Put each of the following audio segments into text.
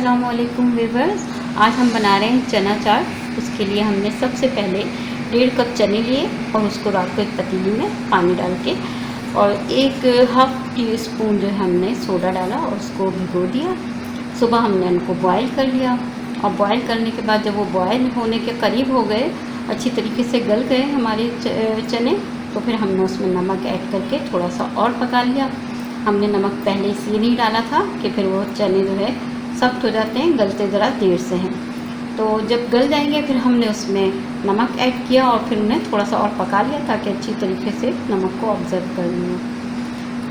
अस्सलाम वालेकुम व्यूअर्स। आज हम बना रहे हैं चना चाट। उसके लिए हमने सबसे पहले 1.5 कप चने लिए और उसको रात को एक पतीली में पानी डाल के और 1/2 टीस्पून जो है हमने सोडा डाला और उसको भिगो दिया। सुबह हमने उनको बॉयल कर लिया और बॉयल करने के बाद जब वो बॉयल होने के करीब हो गए, अच्छी तरीके से गल गए हमारे चने, तो फिर हमने उसमें नमक ऐड करके थोड़ा सा और पका लिया। हमने नमक पहले इसलिए नहीं डाला था कि फिर वो चने जो है सख्त हो जाते हैं, गलते ज़रा देर से हैं। तो जब गल जाएंगे फिर हमने उसमें नमक ऐड किया और फिर उन्हें थोड़ा सा और पका लिया ताकि अच्छी तरीके से नमक को ऑब्ज़र्व कर लिया।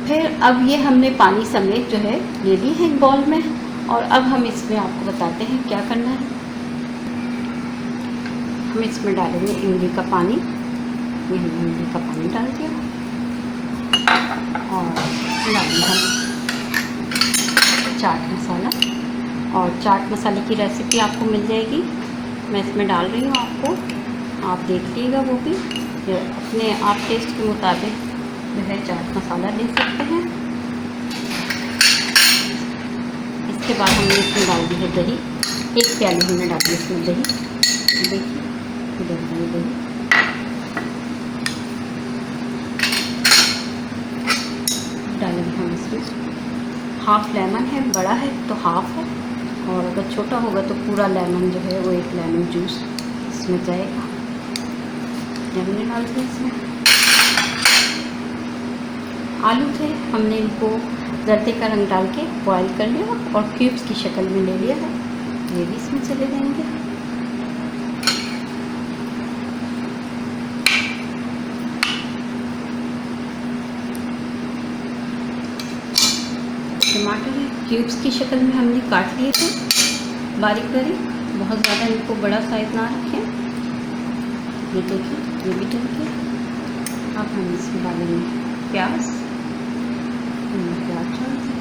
फिर अब ये हमने पानी समेत जो है ले ली है एक बाउल में और अब हम इसमें आपको बताते हैं क्या करना है। हम इसमें डालेंगे इमली का पानी। ये हमने इमली का पानी डाल दिया और डालेंगे हम चाट मसाला। और चाट मसाले की रेसिपी आपको मिल जाएगी, मैं इसमें डाल रही हूँ, आप देख लीजिएगा। वो भी अपने आप टेस्ट के मुताबिक जो है चाट मसाला ले सकते हैं। इसके बाद हमने इसमें डाल दी है दही। 1 प्याली हमने डाली इसमें दही। देखिए दही डालेंगे हम इसमें। हाफ़ लेमन है, बड़ा है तो हाफ़ है, और अगर छोटा होगा तो पूरा लेमन जो है वो 1 लेमन जूस इसमें जाएगा। हमने डाल दिया इसमें। आलू थे, हमने इनको जर्दे का रंग डाल के बॉयल कर लिया और क्यूब्स की शक्ल में ले लिया है। ये भी इसमें चले जाएंगे। टमाटर क्यूब्स की शक्ल में हमने काट लिए थे बारीक बारीक, बहुत ज़्यादा इनको बड़ा साइज ना रखें। ये देखिए, ये भी डल के अब हम इसमें डालेंगे प्याज। प्याज डाल दें।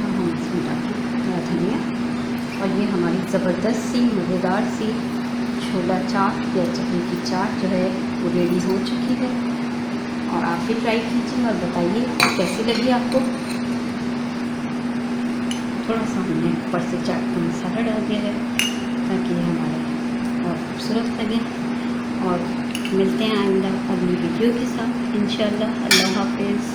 अब हम इसमें डालेंगे धनिया। और ये हमारी ज़बरदस्त सी मज़ेदार सी छोला चाट या चटनी की चाट जो है वो रेडी हो चुकी है। और आप भी ट्राई कीजिए और बताइए कैसी लगी आपको। थोड़ा सा हमने ऊपर से चाट का मसाला डाल दिया है ताकि ये हमारा और खूबसूरत लगे। और मिलते हैं आइंदा अगली वीडियो के साथ इंशाल्लाह। अल्लाह हाफिज़।